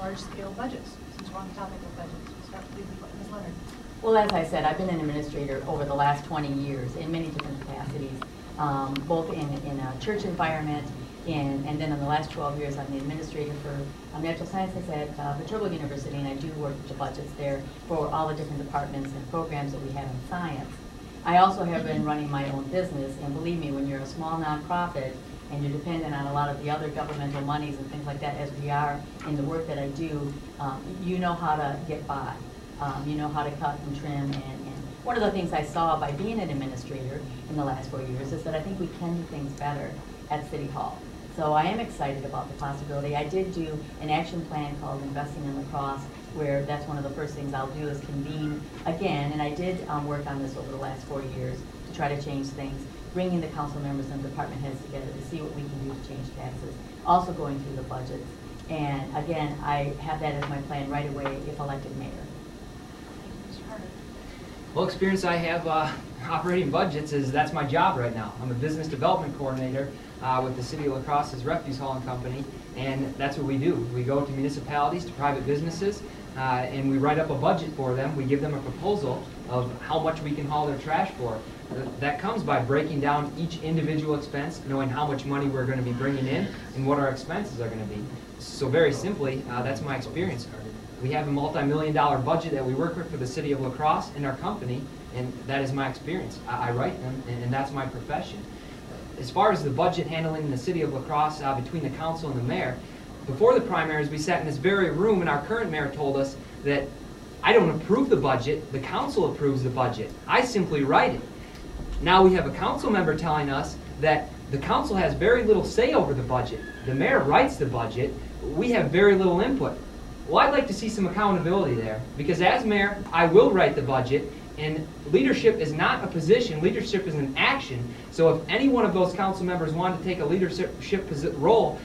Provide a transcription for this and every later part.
large-scale budgets, since we're on the topic of budgets. We'll start with Ms. Leonard. Well, as I said, I've been an administrator over the last 20 years in many different capacities, both in a church environment, and then in the last 12 years, I'm the administrator for natural sciences at Viterbo University, and I do work with the budgets there for all the different departments and programs that we have in science. I also have been running my own business, and believe me, when you're a small nonprofit and you're dependent on a lot of the other governmental monies and things like that, as we are in the work that I do, you know how to get by. You know how to cut and trim, and one of the things I saw by being an administrator in the last 4 years is that I think we can do things better at City Hall. So I am excited about the possibility. I did do an action plan called Investing in La Crosse, where that's one of the first things I'll do is convene again, and I did work on this over the last 4 years to try to change things, bringing the council members and department heads together to see what we can do to change taxes, also going through the budgets. And again, I have that as my plan right away if elected mayor. Well, experience I have operating budgets is that's my job right now. I'm a business development coordinator with the City of La Crosse's Refuse Hauling Company, and that's what we do. We go to municipalities, to private businesses, and we write up a budget for them. We give them a proposal of how much we can haul their trash for. That comes by breaking down each individual expense, knowing how much money we're going to be bringing in and what our expenses are going to be. So very simply, that's my experience. We have a multi-million-dollar budget that we work with for the City of La Crosse and our company, and that is my experience. I write them, and that's my profession. As far as the budget handling in the City of La Crosse between the council and the mayor, before the primaries, we sat in this very room, and our current mayor told us that I don't approve the budget, the council approves the budget. I simply write it. Now we have a council member telling us that the council has very little say over the budget. The mayor writes the budget. We have very little input. Well, I'd like to see some accountability there, because as mayor, I will write the budget, and leadership is not a position, leadership is an action. So if any one of those council members wanted to take a leadership role,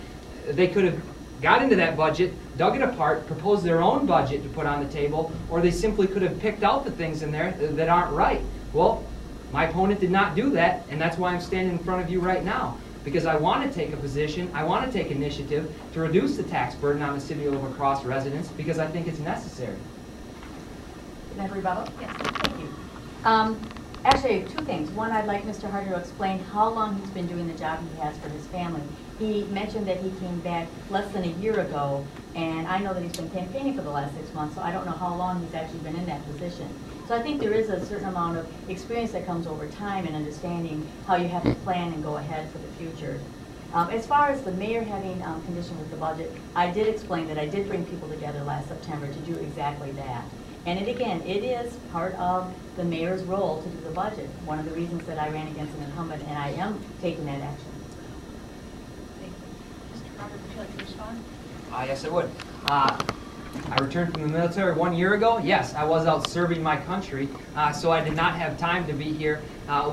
they could have got into that budget, dug it apart, proposed their own budget to put on the table, or they simply could have picked out the things in there that aren't right. Well, my opponent did not do that, and that's why I'm standing in front of you right now. Because I want to take a position, I want to take initiative to reduce the tax burden on the City of La Crosse residents, because I think it's necessary. Can I have a rebuttal? Yes, thank you. Actually, two things. One, I'd like Mr. Harder to explain how long he's been doing the job he has for his family. He mentioned that he came back less than a year ago, and I know that he's been campaigning for the last 6 months, so I don't know how long he's actually been in that position. So I think there is a certain amount of experience that comes over time and understanding how you have to plan and go ahead for the future. As far as the mayor having condition with the budget, I did explain that I did bring people together last September to do exactly that. And again, it is part of the mayor's role to do the budget. One of the reasons that I ran against an incumbent, and I am taking that action. Thank you. Mr. Robert, would you like to respond? Yes, I would. I returned from the military 1 year ago. Yes, I was out serving my country, so I did not have time to be here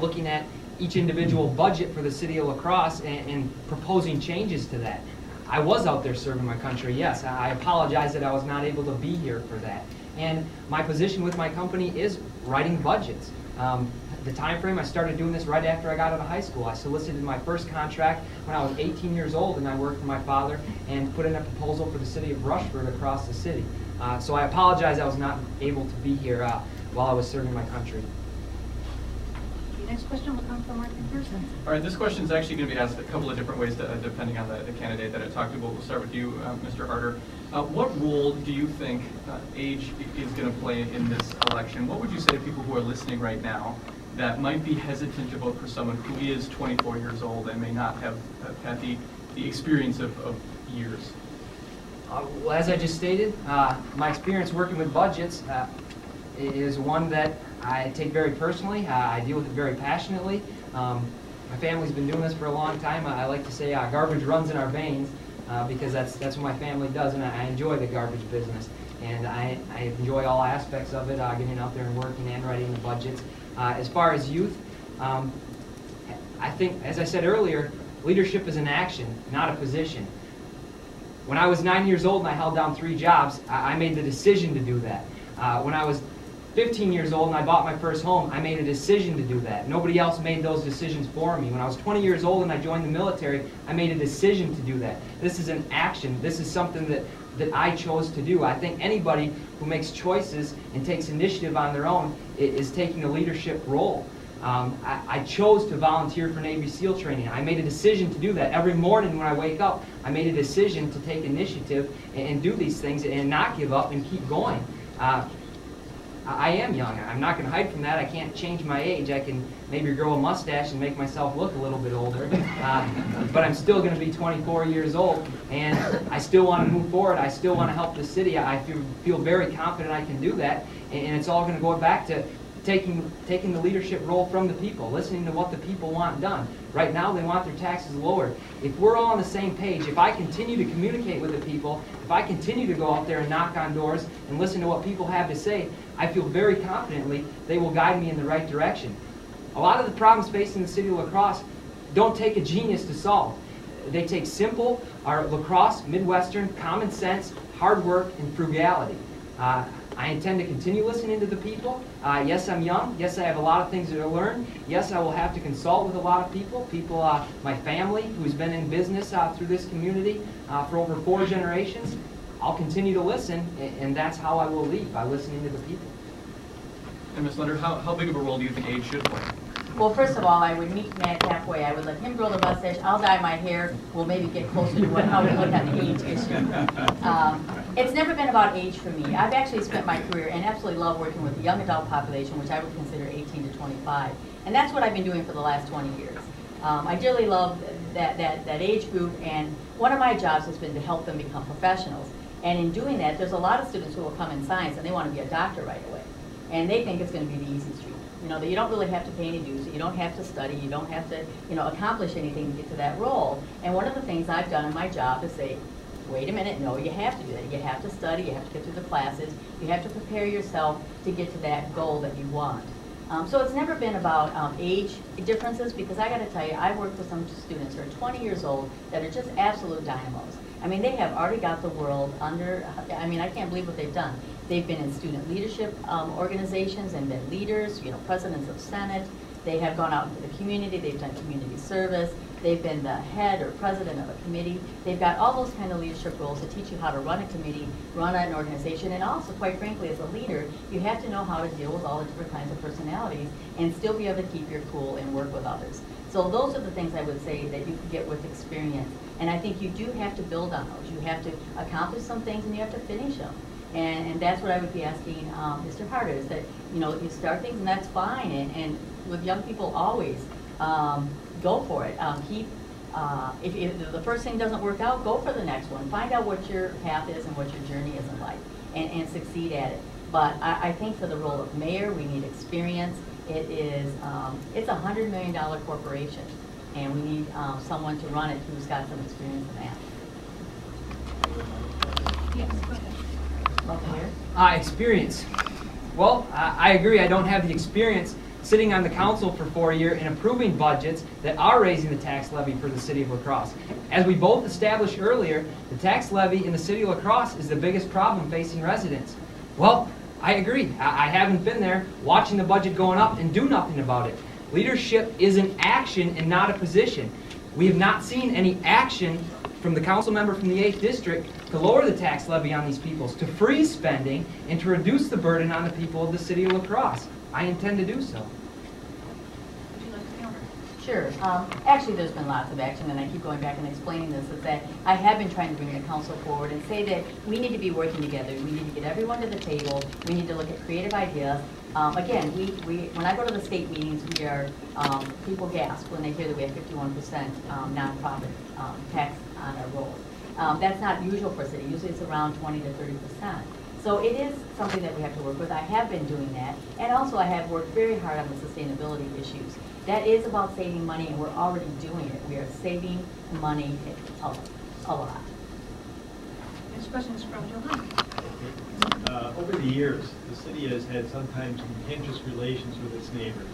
looking at each individual budget for the City of La Crosse and proposing changes to that. I was out there serving my country, yes. I apologize that I was not able to be here for that. And my position with my company is writing budgets. The time frame, I started doing this right after I got out of high school. I solicited my first contract when I was 18 years old, and I worked for my father and put in a proposal for the city of Rushford across the city. So I apologize I was not able to be here while I was serving my country. The next question will come from Mark McPherson. All right, this question is actually going to be asked a couple of different ways depending on the candidate that I talked to. But we'll start with you, Mr. Harder. What role do you think age is going to play in this election? What would you say to people who are listening right now that might be hesitant to vote for someone who is 24 years old and may not have had the experience of years? Well, as I just stated, my experience working with budgets is one that I take very personally. I deal with it very passionately. My family's been doing this for a long time. I like to say garbage runs in our veins because that's what my family does, and I enjoy the garbage business. And I enjoy all aspects of it, getting out there and working and writing the budgets. As far as youth, I think, as I said earlier, leadership is an action, not a position. When I was 9 years old and I held down 3 jobs, I made the decision to do that. When I was 15 years old and I bought my first home, I made a decision to do that. Nobody else made those decisions for me. When I was 20 years old and I joined the military, I made a decision to do that. This is an action. This is something that I chose to do. I think anybody who makes choices and takes initiative on their own is taking a leadership role. I chose to volunteer for Navy SEAL training. I made a decision to do that. Every morning when I wake up, I made a decision to take initiative and do these things and not give up and keep going. I am young. I'm not going to hide from that. I can't change my age. I can maybe grow a mustache and make myself look a little bit older. But I'm still going to be 24 years old, and I still want to move forward. I still want to help the city. I feel very confident I can do that, and it's all going to go back to taking the leadership role from the people, listening to what the people want done. Right now, they want their taxes lowered. If we're all on the same page, if I continue to communicate with the people, if I continue to go out there and knock on doors and listen to what people have to say, I feel very confidently they will guide me in the right direction. A lot of the problems facing the city of La Crosse don't take a genius to solve. They take simple, our La Crosse, Midwestern, common sense, hard work, and frugality. I intend to continue listening to the people. Yes, I'm young. Yes, I have a lot of things to learn. Yes, I will have to consult with a lot of people. My family, who's been in business through this community for over 4 generations. I'll continue to listen, and that's how I will lead, by listening to the people. And Ms. Lunder, how big of a role do you think age should play? Well, first of all, I would meet Matt halfway. I would let him grow the mustache. I'll dye my hair. We'll maybe get closer to how we look at the age issue. It's never been about age for me. I've actually spent my career and absolutely love working with the young adult population, which I would consider 18 to 25. And that's what I've been doing for the last 20 years. I dearly love that age group, and one of my jobs has been to help them become professionals. And in doing that, there's a lot of students who will come in science and they want to be a doctor right away. And they think it's going to be the easy street. You know, that you don't really have to pay any dues, you don't have to study, you don't have to, accomplish anything to get to that role. And one of the things I've done in my job is say, wait a minute, no, you have to do that. You have to study, you have to get through the classes, you have to prepare yourself to get to that goal that you want. So it's never been about age differences, because I got to tell you, I've worked with some students who are 20 years old that are just absolute dynamos. I mean, they have already got the world under, I can't believe what they've done. They've been in student leadership organizations and been leaders, presidents of Senate. They have gone out into the community, they've done community service, they've been the head or president of a committee. They've got all those kind of leadership roles to teach you how to run a committee, run an organization, and also, quite frankly, as a leader, you have to know how to deal with all the different kinds of personalities and still be able to keep your cool and work with others. So those are the things I would say that you can get with experience. And I think you do have to build on those. You have to accomplish some things and you have to finish them. And that's what I would be asking Mr. Harder, is that, you start things and that's fine. And with young people, always go for it. If the first thing doesn't work out, go for the next one. Find out what your path is and what your journey is in life, and succeed at it. But I think for the role of mayor, we need experience. It's a $100 million corporation, and we need someone to run it who's got some experience in that. Yes, go ahead. Love to hear. Experience. Well, I agree. I don't have the experience sitting on the council for 4 years and approving budgets that are raising the tax levy for the city of La Crosse. As we both established earlier, the tax levy in the city of La Crosse is the biggest problem facing residents. Well, I agree. I haven't been there watching the budget going up and do nothing about it. Leadership is an action and not a position. We have not seen any action from the council member from the 8th District to lower the tax levy on these peoples, to freeze spending, and to reduce the burden on the people of the city of La Crosse. I intend to do so. Would you like to counter? Sure. Actually, there's been lots of action, and I keep going back and explaining this, is that I have been trying to bring the council forward and say that we need to be working together. We need to get everyone to the table. We need to look at creative ideas. Again, when I go to the state meetings, people gasp when they hear that we have 51% nonprofit tax on our rolls. That's not usual for a city. Usually it's around 20 to 30%. So it is something that we have to work with. I have been doing that. And also I have worked very hard on the sustainability issues. That is about saving money, and we're already doing it. We are saving money a lot. Next question is from Johan. Over the years, the city has had sometimes contentious relations with its neighbors.